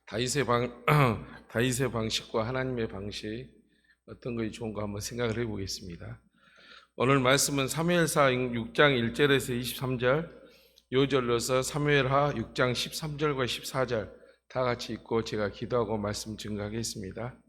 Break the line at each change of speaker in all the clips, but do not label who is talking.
다윗의 다윗의 방식과 하나님의 방식 어떤 것이 좋은가 한번 생각을 해보겠습니다. 오늘 말씀은 사무엘하 6장 1절에서 23절, 요절로서 사무엘하 6장 13절과 14절 다 같이 읽고 제가 기도하고 말씀 증거하겠습니다.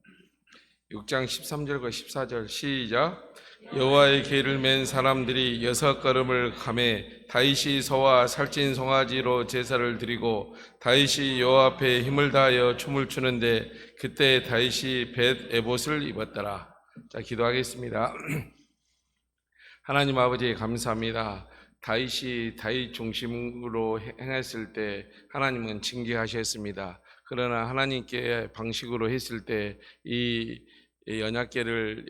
6장 13절과 14절 시작. 여호와의 계를 맨 사람들이 6걸음을 가매 다윗이 소와 살찐 송아지로 제사를 드리고 다윗이 여호와 앞에 힘을 다하여 춤을 추는데 그때 다윗이 벳 에봇을 입었더라. 자, 기도하겠습니다. 하나님 아버지 감사합니다. 다윗이 다윗 중심으로 행했을 때 하나님은 징계하셨습니다. 그러나 하나님께 방식으로 했을 때 이 언약궤를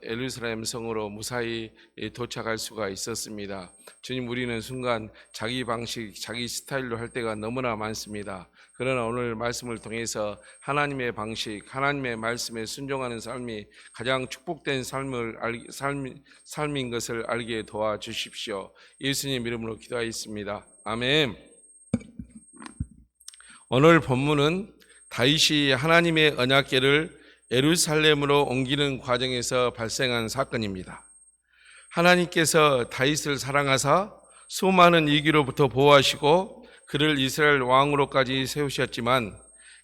예루살렘 성으로 무사히 도착할 수가 있었습니다. 주님, 우리는 순간 자기 방식, 자기 스타일로 할 때가 너무나 많습니다. 그러나 오늘 말씀을 통해서 하나님의 방식, 하나님의 말씀에 순종하는 삶이 가장 축복된 삶인 것을 알게 도와주십시오. 예수님 이름으로 기도하였습니다. 아멘. 오늘 본문은 다윗이 하나님의 언약궤를 예루살렘으로 옮기는 과정에서 발생한 사건입니다. 하나님께서 다윗을 사랑하사 수많은 이기로부터 보호하시고 그를 이스라엘 왕으로까지 세우셨지만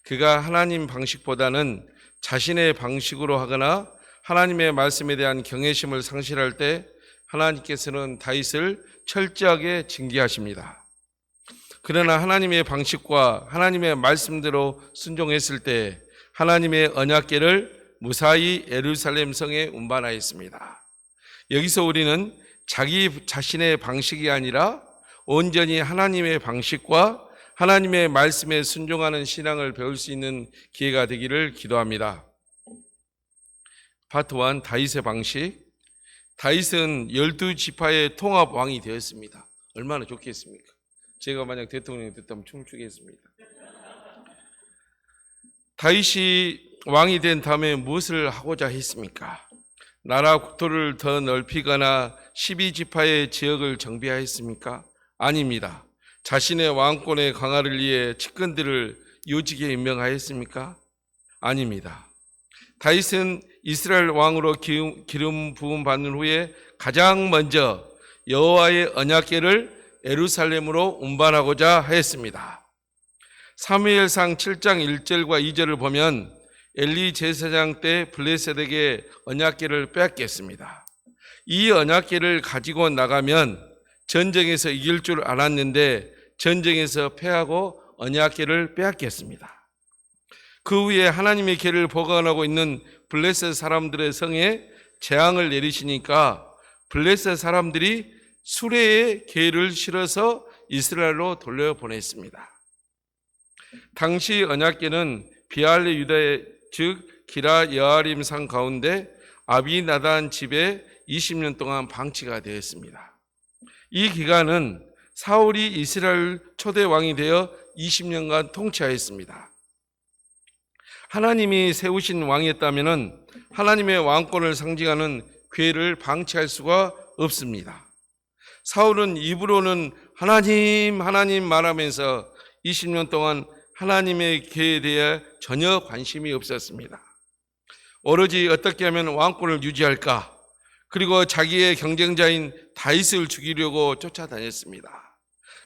그가 하나님 방식보다는 자신의 방식으로 하거나 하나님의 말씀에 대한 경외심을 상실할 때 하나님께서는 다윗을 철저하게 징계하십니다. 그러나 하나님의 방식과 하나님의 말씀대로 순종했을 때 하나님의 언약궤를 무사히 예루살렘 성에 운반하였습니다. 여기서 우리는 자기 자신의 방식이 아니라 온전히 하나님의 방식과 하나님의 말씀에 순종하는 신앙을 배울 수 있는 기회가 되기를 기도합니다. 파트 1, 다윗의 방식. 다윗은 12지파의 통합 왕이 되었습니다. 얼마나 좋겠습니까? 제가 만약 대통령이 됐다면 춤추겠습니다. 다윗이 왕이 된 다음에 무엇을 하고자 했습니까? 나라 국토를 더 넓히거나 12지파의 지역을 정비하였습니까? 아닙니다. 자신의 왕권의 강화를 위해 측근들을 요직에 임명하였습니까? 아닙니다. 다윗은 이스라엘 왕으로 기름 부음 받는 후에 가장 먼저 여호와의 언약궤를 예루살렘으로 운반하고자 하였습니다. 사무엘상 7장 1절과 2절을 보면 엘리 제사장 때 블레셋에게 언약궤를 빼앗겼습니다. 이 언약궤를 가지고 나가면 전쟁에서 이길 줄 알았는데 전쟁에서 패하고 언약궤를 빼앗겼습니다. 그 후에 하나님의 궤를 보관하고 있는 블레셋 사람들의 성에 재앙을 내리시니까 블레셋 사람들이 수레에 궤를 실어서 이스라엘로 돌려보냈습니다. 당시 언약궤는 비알레 유다의 즉 기라 여아림 산 가운데 아비나단 집에 20년 동안 방치가 되었습니다. 이 기간은 사울이 이스라엘 초대 왕이 되어 20년간 통치하였습니다. 하나님이 세우신 왕이었다면 하나님의 왕권을 상징하는 궤를 방치할 수가 없습니다. 사울은 입으로는 하나님 하나님 말하면서 20년 동안 하나님의 궤에 대해 전혀 관심이 없었습니다. 오로지 어떻게 하면 왕권을 유지할까, 그리고 자기의 경쟁자인 다윗을 죽이려고 쫓아다녔습니다.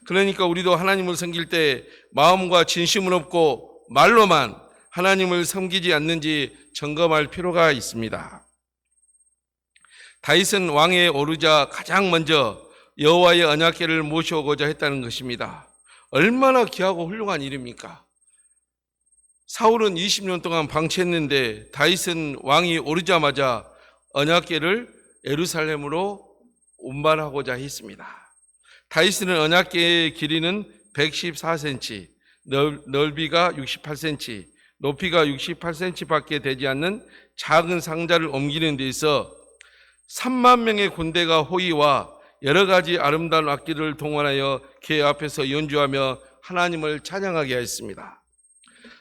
그러니까 우리도 하나님을 섬길 때 마음과 진심은 없고 말로만 하나님을 섬기지 않는지 점검할 필요가 있습니다. 다윗은 왕에 오르자 가장 먼저 여호와의 언약궤를 모셔오고자 했다는 것입니다. 얼마나 귀하고 훌륭한 일입니까? 사울은 20년 동안 방치했는데 다윗은 왕이 오르자마자 언약궤를 예루살렘으로 운반하고자 했습니다. 다윗은 언약궤의 길이는 114cm, 넓이가 68cm, 높이가 68cm밖에 되지 않는 작은 상자를 옮기는 데 있어 3만 명의 군대가 호위와 여러 가지 아름다운 악기를 동원하여 궤 앞에서 연주하며 하나님을 찬양하게 하였습니다.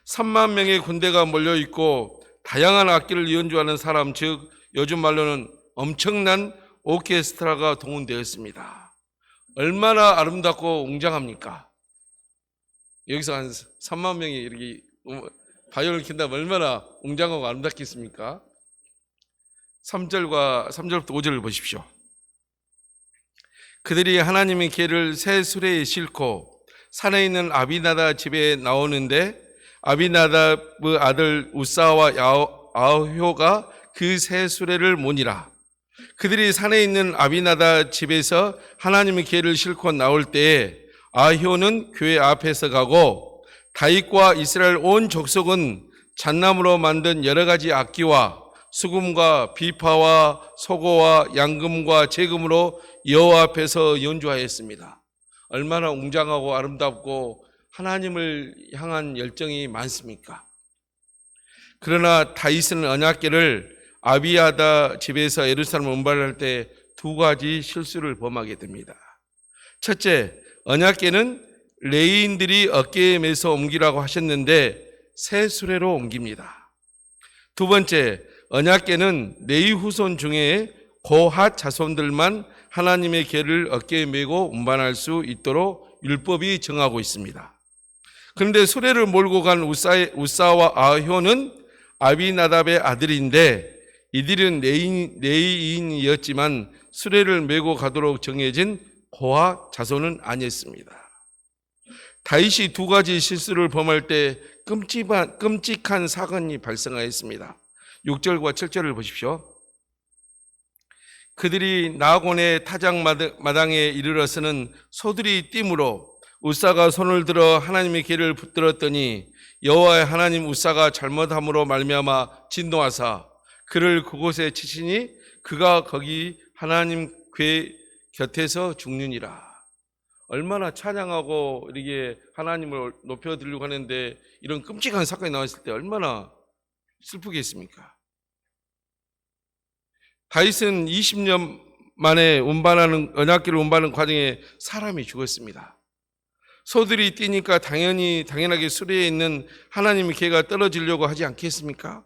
3만 명의 군대가 몰려있고 다양한 악기를 연주하는 사람, 즉 요즘 말로는 엄청난 오케스트라가 동원되었습니다. 얼마나 아름답고 웅장합니까? 여기서 한 3만 명이 이렇게 바이올을 킨다면 얼마나 웅장하고 아름답겠습니까? 3절부터 5절을 보십시오. 그들이 하나님의 계를 새 수레에 싣고 산에 있는 아비나답 집에 나오는데 아비나답의 아들 우사와 아효가 그 새 수레를 모니라. 그들이 산에 있는 아비나답 집에서 하나님의 계를 싣고 나올 때에 아효는 교회 앞에서 가고 다윗과 이스라엘 온 족속은 잣나무로 만든 여러 가지 악기와 수금과 비파와 소고와 양금과 제금으로 여호와 앞에서 연주하였습니다. 얼마나 웅장하고 아름답고 하나님을 향한 열정이 많습니까? 그러나 다윗은 언약궤를 아비아다 집에서 예루살렘을 운반할 때 두 가지 실수를 범하게 됩니다. 첫째, 언약궤는 레위인들이 어깨에 메서 옮기라고 하셨는데 새 수레로 옮깁니다. 두 번째, 언약궤는 레위 후손 중에 고핫 자손들만 하나님의 궤를 어깨에 메고 운반할 수 있도록 율법이 정하고 있습니다. 그런데 수레를 몰고 간 우사와 아효는 아비나답의 아들인데 이들은 레위인이었지만 수레를 메고 가도록 정해진 고핫 자손은 아니었습니다. 다윗이 두 가지 실수를 범할 때 끔찍한 사건이 발생하였습니다. 6절과 7절을 보십시오. 그들이 나곤의 타작마당에 이르러서는 소들이 띠므로 우사가 손을 들어 하나님의 궤를 붙들었더니 여호와의 하나님 우사가 잘못함으로 말미암아 진노하사 그를 그곳에 치시니 그가 거기 하나님 궤 곁에서 죽느니라. 얼마나 찬양하고 이렇게 하나님을 높여드리려고 하는데 이런 끔찍한 사건이 나왔을 때 얼마나 슬프겠습니까? 다윗은 20년 만에 언약궤를 운반하는 과정에 사람이 죽었습니다. 소들이 뛰니까 당연하게 수레에 있는 하나님의 궤가 떨어지려고 하지 않겠습니까?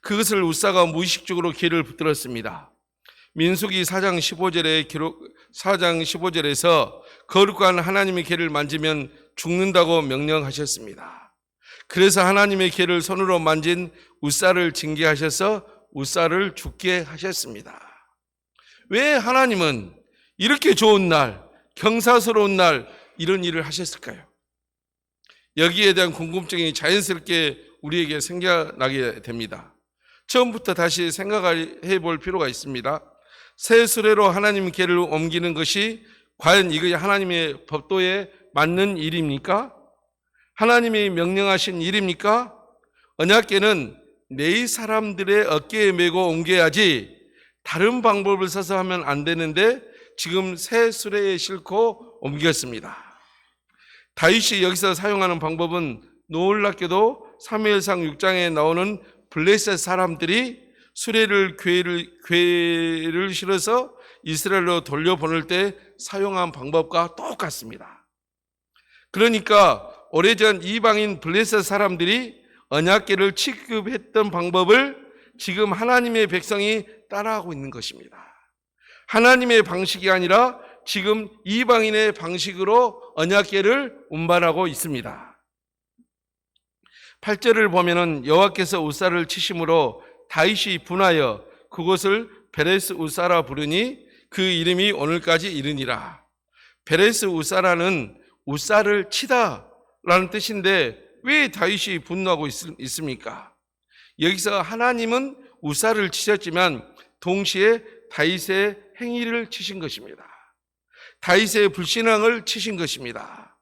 그것을 우사가 무의식적으로 궤를 붙들었습니다. 민수기 4장 15절에서 거룩한 하나님의 궤를 만지면 죽는다고 명령하셨습니다. 그래서 하나님의 궤를 손으로 만진 우사를 징계하셔서 우사를 죽게 하셨습니다. 왜 하나님은 이렇게 좋은 날, 경사스러운 날 이런 일을 하셨을까요? 여기에 대한 궁금증이 자연스럽게 우리에게 생겨나게 됩니다. 처음부터 다시 생각해 볼 필요가 있습니다. 새 수레로 하나님 궤를 옮기는 것이 과연 이것이 하나님의 법도에 맞는 일입니까? 하나님이 명령하신 일입니까? 언약궤는 네 사람들의 어깨에 메고 옮겨야지 다른 방법을 써서 하면 안 되는데 지금 새 수레에 싣고 옮겼습니다. 다윗이 여기서 사용하는 방법은 놀랍게도 사무엘상 6장에 나오는 블레셋 사람들이 수레를 궤를 실어서 이스라엘로 돌려보낼 때 사용한 방법과 똑같습니다. 그러니까 오래전 이방인 블레셋 사람들이 언약궤를 취급했던 방법을 지금 하나님의 백성이 따라하고 있는 것입니다. 하나님의 방식이 아니라 지금 이방인의 방식으로 언약궤를 운반하고 있습니다. 8절을 보면은 여호와께서 우사를 치심으로 다윗이 분하여 그곳을 베레스 우사라 부르니 그 이름이 오늘까지 이르니라. 베레스 우사라는 우사를 치다라는 뜻인데 왜 다윗이 분노하고 있습니까? 여기서 하나님은 우사를 치셨지만 동시에 다윗의 행위를 치신 것입니다. 다윗의 불신앙을 치신 것입니다.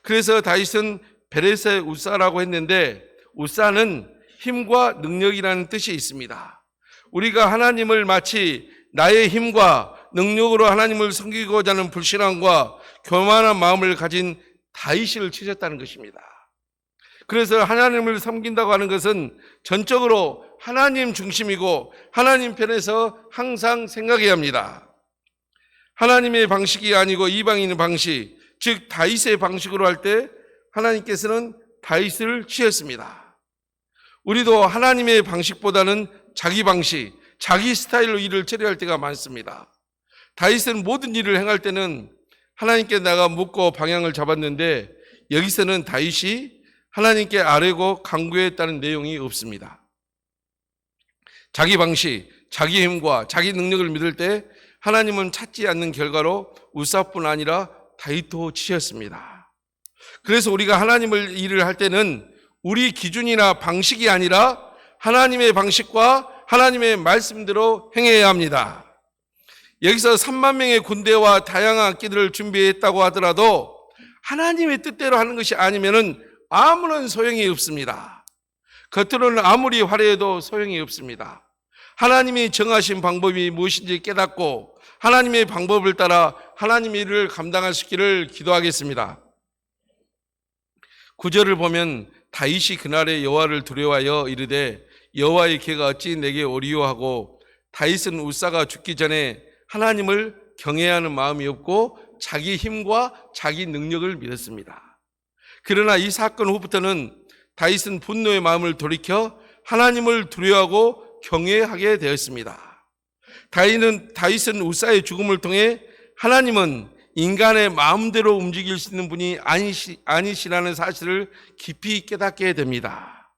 그래서 다윗은 베레스 우사라고 했는데 우사는 힘과 능력이라는 뜻이 있습니다. 우리가 하나님을 마치 나의 힘과 능력으로 하나님을 섬기고자 하는 불신앙과 교만한 마음을 가진 다윗을 치셨다는 것입니다. 그래서 하나님을 섬긴다고 하는 것은 전적으로 하나님 중심이고 하나님 편에서 항상 생각해야 합니다. 하나님의 방식이 아니고 이방인의 방식, 즉 다윗의 방식으로 할 때 하나님께서는 다윗을 치셨습니다. 우리도 하나님의 방식보다는 자기 방식, 자기 스타일로 일을 처리할 때가 많습니다. 다윗은 모든 일을 행할 때는 하나님께 내가 묻고 방향을 잡았는데 여기서는 다윗이 하나님께 아뢰고 간구했다는 내용이 없습니다. 자기 방식, 자기 힘과 자기 능력을 믿을 때 하나님은 찾지 않는 결과로 우사뿐 아니라 다이도 치셨습니다. 그래서 우리가 하나님을 일을 할 때는 우리 기준이나 방식이 아니라 하나님의 방식과 하나님의 말씀대로 행해야 합니다. 여기서 3만 명의 군대와 다양한 악기들을 준비했다고 하더라도 하나님의 뜻대로 하는 것이 아니면은 아무런 소용이 없습니다. 겉으로는 아무리 화려해도 소용이 없습니다. 하나님이 정하신 방법이 무엇인지 깨닫고 하나님의 방법을 따라 하나님의 일을 감당할 수 있기를 기도하겠습니다. 9절을 보면 다윗이 그날에 여호와를 두려워하여 이르되 여호와의 궤가 어찌 내게 오리요 하고, 다윗은 우사가 죽기 전에 하나님을 경외하는 마음이 없고 자기 힘과 자기 능력을 믿었습니다. 그러나 이 사건 후부터는 다윗은 분노의 마음을 돌이켜 하나님을 두려워하고 경외하게 되었습니다. 다윗은 우사의 죽음을 통해 하나님은 인간의 마음대로 움직일 수 있는 분이 아니시라는 사실을 깊이 깨닫게 됩니다.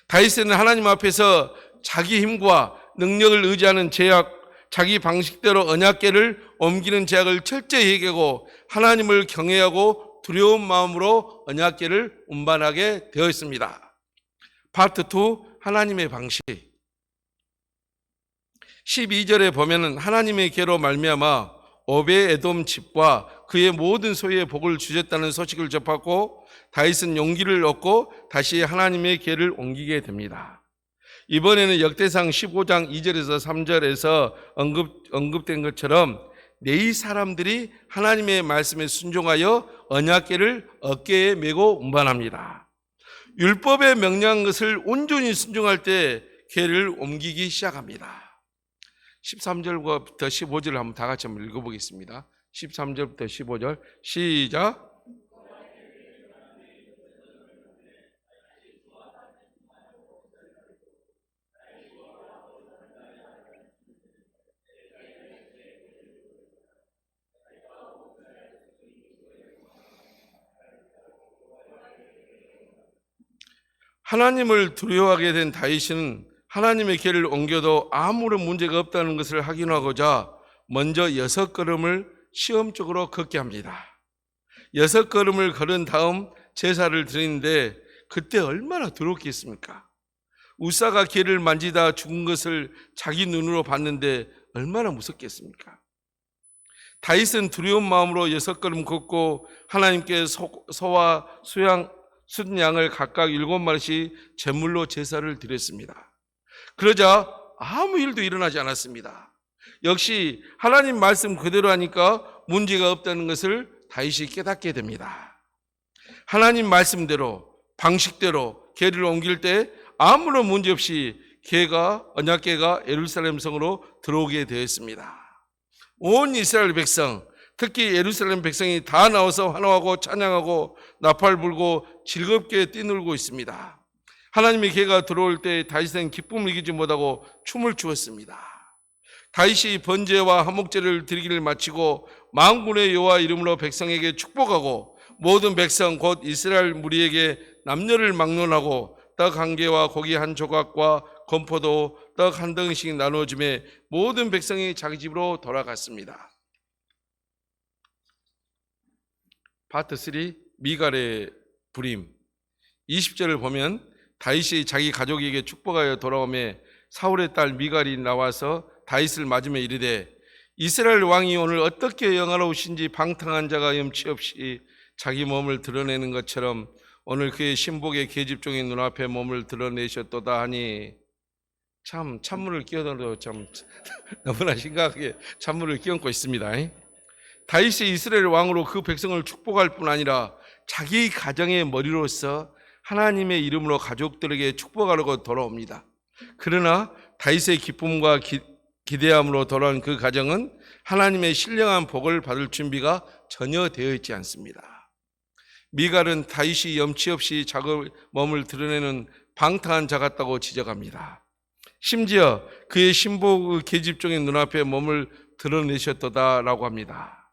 다윗은 하나님 앞에서 자기 힘과 능력을 의지하는 죄악, 자기 방식대로 언약궤를 옮기는 죄악을 철저히 해결하고 하나님을 경외하고 두려운 마음으로 언약궤를 운반하게 되었습니다. 파트 2, 하나님의 방식. 12절에 보면은 하나님의 궤로 말미암아 오베에돔 집과 그의 모든 소유에 복을 주셨다는 소식을 접하고 다윗은 용기를 얻고 다시 하나님의 궤를 옮기게 됩니다. 이번에는 역대상 15장 2절에서 3절에서 언급된 것처럼 네 사람들이 하나님의 말씀에 순종하여 언약궤를 어깨에 메고 운반합니다. 율법에 명령한 것을 온전히 순종할 때 궤를 옮기기 시작합니다. 13절부터 15절을 한번 다 같이 한번 읽어보겠습니다. 13절부터 15절 시작. 하나님을 두려워하게 된 다윗은 하나님의 궤를 옮겨도 아무런 문제가 없다는 것을 확인하고자 먼저 6걸음을 시험적으로 걷게 합니다. 6걸음을 걸은 다음 제사를 드리는데 그때 얼마나 두렵겠습니까? 우사가 궤를 만지다 죽은 것을 자기 눈으로 봤는데 얼마나 무섭겠습니까? 다윗은 두려운 마음으로 6걸음 걷고 하나님께 소와 순양을 각각 7마리씩 제물로 제사를 드렸습니다. 그러자 아무 일도 일어나지 않았습니다. 역시 하나님 말씀 그대로 하니까 문제가 없다는 것을 다윗이 깨닫게 됩니다. 하나님 말씀대로 방식대로 궤를 옮길 때 아무런 문제 없이 언약궤가 예루살렘 성으로 들어오게 되었습니다. 온 이스라엘 백성, 특히 예루살렘 백성이 다 나와서 환호하고 찬양하고 나팔 불고 즐겁게 뛰놀고 있습니다. 하나님의 궤가 들어올 때 다윗은 기쁨을 이기지 못하고 춤을 추었습니다. 다윗이 번제와 화목제를 드리기를 마치고 만군의 여호와 이름으로 백성에게 축복하고 모든 백성 곧 이스라엘 무리에게 남녀를 막론하고 떡 한 개와 고기 한 조각과 건포도 떡 한 덩이씩 나누어주매 모든 백성이 자기 집으로 돌아갔습니다. 파트 3, 미갈의 부림. 20절을 보면 다윗이 자기 가족에게 축복하여 돌아오매 사울의 딸 미갈이 나와서 다윗을 맞으며 이르되 이스라엘 왕이 오늘 어떻게 영화로우신지 방탕한 자가 염치 없이 자기 몸을 드러내는 것처럼 오늘 그의 신복의 계집종의 눈앞에 몸을 드러내셨도다 하니, 참 찬물을 끼얹어도 참 너무나 심각하게 찬물을 끼얹고 있습니다. 다윗이 이스라엘 왕으로 그 백성을 축복할 뿐 아니라 자기 가정의 머리로서 하나님의 이름으로 가족들에게 축복하려고 돌아옵니다. 그러나 다윗의 기쁨과 기대함으로 돌아온 그 가정은 하나님의 신령한 복을 받을 준비가 전혀 되어 있지 않습니다. 미갈은 다윗이 염치 없이 자기 몸을 드러내는 방탕한 자 같다고 지적합니다. 심지어 그의 신복 계집종의 눈앞에 몸을 드러내셨도다라고 합니다.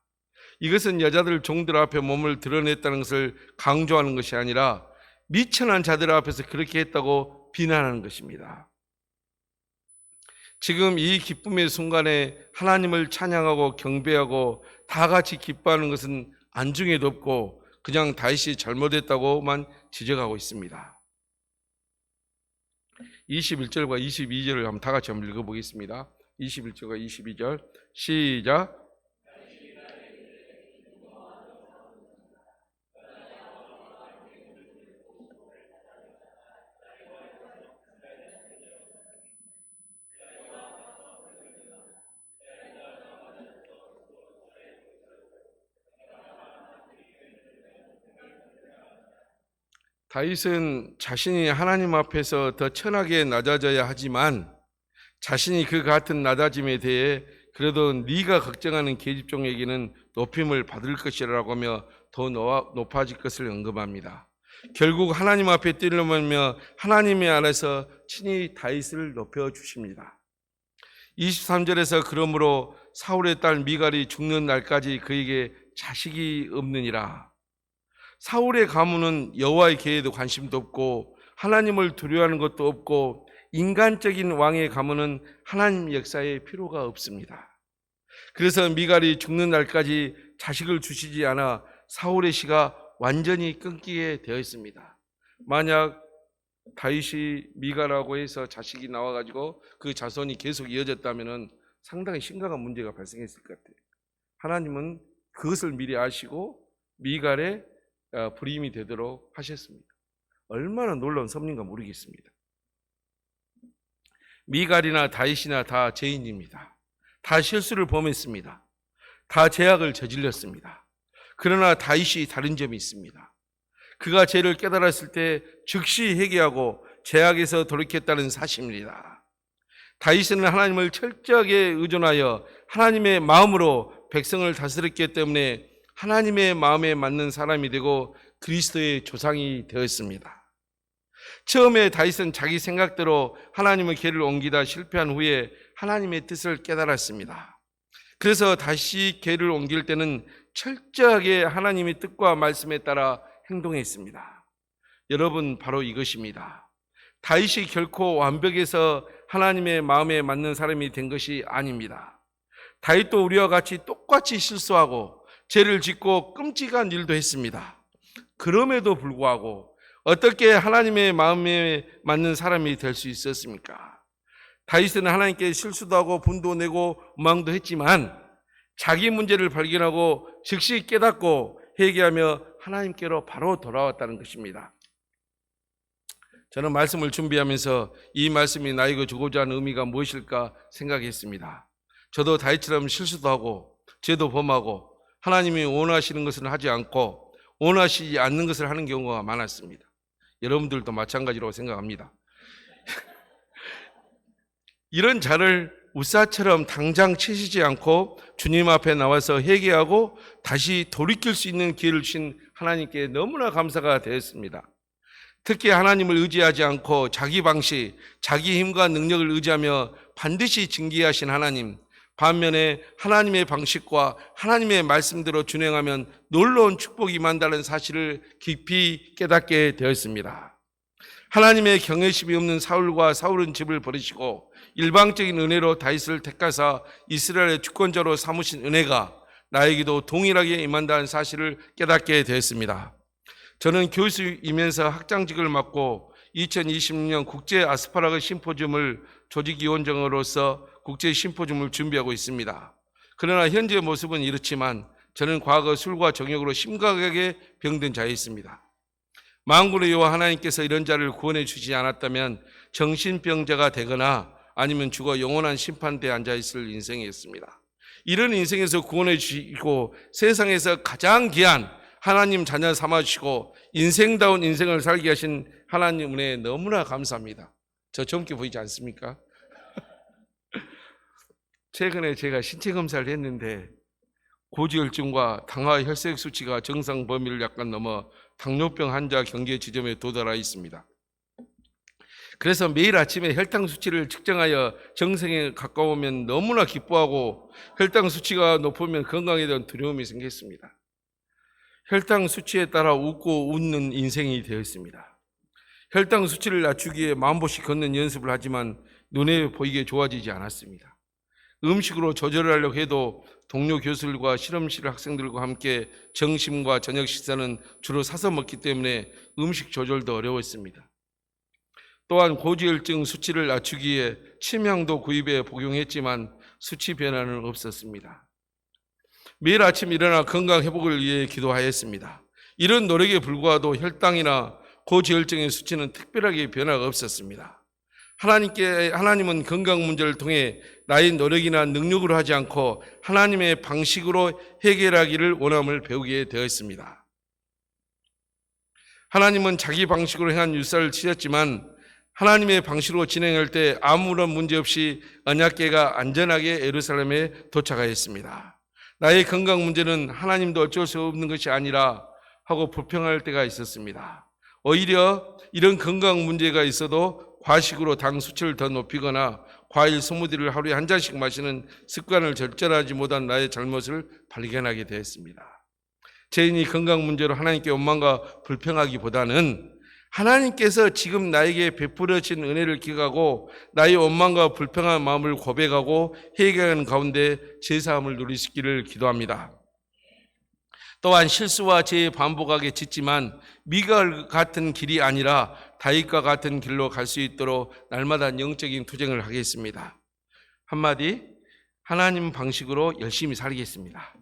이것은 여자들 종들 앞에 몸을 드러냈다는 것을 강조하는 것이 아니라 미천한 자들 앞에서 그렇게 했다고 비난하는 것입니다. 지금 이 기쁨의 순간에 하나님을 찬양하고 경배하고 다 같이 기뻐하는 것은 안중에도 없고 그냥 다윗이 잘못했다고만 지적하고 있습니다. 21절과 22절을 한번 다 같이 한번 읽어보겠습니다. 21절과 22절 시작. 다윗은 자신이 하나님 앞에서 더 천하게 낮아져야 하지만 자신이 그 같은 낮아짐에 대해 그래도 네가 걱정하는 계집종에게는 높임을 받을 것이라고 하며 더 높아질 것을 언급합니다. 결국 하나님 앞에 뛰려면 하나님의 안에서 친히 다윗을 높여주십니다. 23절에서 그러므로 사울의 딸 미갈이 죽는 날까지 그에게 자식이 없느니라. 사울의 가문은 여호와의 계에도 관심도 없고 하나님을 두려워하는 것도 없고 인간적인 왕의 가문은 하나님 역사에 필요가 없습니다. 그래서 미갈이 죽는 날까지 자식을 주시지 않아 사울의 씨가 완전히 끊기게 되어 있습니다. 만약 다윗이 미갈하고 해서 자식이 나와가지고 그 자손이 계속 이어졌다면 상당히 심각한 문제가 발생했을 것 같아요. 하나님은 그것을 미리 아시고 미갈의 불임이 되도록 하셨습니다. 얼마나 놀라운 섭리인가 모르겠습니다. 미갈이나 다윗이나 다 죄인입니다. 다 실수를 범했습니다. 다 죄악을 저질렀습니다. 그러나 다윗이 다른 점이 있습니다. 그가 죄를 깨달았을 때 즉시 회개하고 죄악에서 돌이켰다는 사실입니다. 다윗은 하나님을 철저하게 의존하여 하나님의 마음으로 백성을 다스렸기 때문에 하나님의 마음에 맞는 사람이 되고 그리스도의 조상이 되었습니다. 처음에 다윗은 자기 생각대로 하나님의 길을 옮기다 실패한 후에 하나님의 뜻을 깨달았습니다. 그래서 다시 길을 옮길 때는 철저하게 하나님의 뜻과 말씀에 따라 행동했습니다. 여러분, 바로 이것입니다. 다윗이 결코 완벽해서 하나님의 마음에 맞는 사람이 된 것이 아닙니다. 다윗도 우리와 같이 똑같이 실수하고 죄를 짓고 끔찍한 일도 했습니다. 그럼에도 불구하고 어떻게 하나님의 마음에 맞는 사람이 될 수 있었습니까? 다윗은 하나님께 실수도 하고 분도 내고 원망도 했지만 자기 문제를 발견하고 즉시 깨닫고 회개하며 하나님께로 바로 돌아왔다는 것입니다. 저는 말씀을 준비하면서 이 말씀이 나에게 주고자 하는 의미가 무엇일까 생각했습니다. 저도 다윗처럼 실수도 하고 죄도 범하고 하나님이 원하시는 것을 하지 않고 원하시지 않는 것을 하는 경우가 많았습니다. 여러분들도 마찬가지라고 생각합니다. 이런 자를 우사처럼 당장 치시지 않고 주님 앞에 나와서 회개하고 다시 돌이킬 수 있는 기회를 주신 하나님께 너무나 감사가 되었습니다. 특히 하나님을 의지하지 않고 자기 방식, 자기 힘과 능력을 의지하며 반드시 징계하신 하나님, 반면에 하나님의 방식과 하나님의 말씀대로 준행하면 놀라운 축복이 임한다는 사실을 깊이 깨닫게 되었습니다. 하나님의 경외심이 없는 사울과 사울은 집을 버리시고 일방적인 은혜로 다윗을 택하사 이스라엘의 주권자로 삼으신 은혜가 나에게도 동일하게 임한다는 사실을 깨닫게 되었습니다. 저는 교수이면서 학장직을 맡고 2026년 국제 아스파라거 심포지움을 조직위원장으로서 국제 심포지움을 준비하고 있습니다. 그러나 현재의 모습은 이렇지만 저는 과거 술과 정욕으로 심각하게 병든 자였습니다. 만군의 여호와 하나님께서 이런 자를 구원해 주시지 않았다면 정신병자가 되거나 아니면 죽어 영원한 심판대에 앉아있을 인생이었습니다. 이런 인생에서 구원해 주시고 세상에서 가장 귀한 하나님 자녀 삼아주시고 인생다운 인생을 살게 하신 하나님 은혜에 너무나 감사합니다. 저 젊게 보이지 않습니까? 최근에 제가 신체 검사를 했는데 고지혈증과 당화 혈색 수치가 정상 범위를 약간 넘어 당뇨병 환자 경계 지점에 도달해 있습니다. 그래서 매일 아침에 혈당 수치를 측정하여 정상에 가까우면 너무나 기뻐하고 혈당 수치가 높으면 건강에 대한 두려움이 생겼습니다. 혈당 수치에 따라 웃고 웃는 인생이 되었습니다. 혈당 수치를 낮추기에 만보씩 걷는 연습을 하지만 눈에 보이게 좋아지지 않았습니다. 음식으로 조절을 하려고 해도 동료 교수들과 실험실 학생들과 함께 점심과 저녁 식사는 주로 사서 먹기 때문에 음식 조절도 어려웠습니다. 또한 고지혈증 수치를 낮추기에 침향도 구입에 복용했지만 수치 변화는 없었습니다. 매일 아침 일어나 건강 회복을 위해 기도하였습니다. 이런 노력에 불구하도 혈당이나 고지혈증의 수치는 특별하게 변화가 없었습니다. 하나님은 건강 문제를 통해 나의 노력이나 능력으로 하지 않고 하나님의 방식으로 해결하기를 원함을 배우게 되었습니다. 하나님은 자기 방식으로 행한 율사를 치렀지만 하나님의 방식으로 진행할 때 아무런 문제 없이 언약궤가 안전하게 예루살렘에 도착하였습니다. 나의 건강 문제는 하나님도 어쩔 수 없는 것이 아니라 하고 불평할 때가 있었습니다. 오히려 이런 건강 문제가 있어도 과식으로 당 수치를 더 높이거나 과일 스무디를 하루에 한 잔씩 마시는 습관을 절절하지 못한 나의 잘못을 발견하게 되었습니다. 죄인이 건강 문제로 하나님께 원망과 불평하기보다는 하나님께서 지금 나에게 베풀어진 은혜를 기억하고 나의 원망과 불평한 마음을 고백하고 해결하는 가운데 제사함을 누리시기를 기도합니다. 또한 실수와 죄에 반복하게 짓지만 미가 같은 길이 아니라 다윗과 같은 길로 갈 수 있도록 날마다 영적인 투쟁을 하겠습니다. 한마디, 하나님 방식으로 열심히 살겠습니다.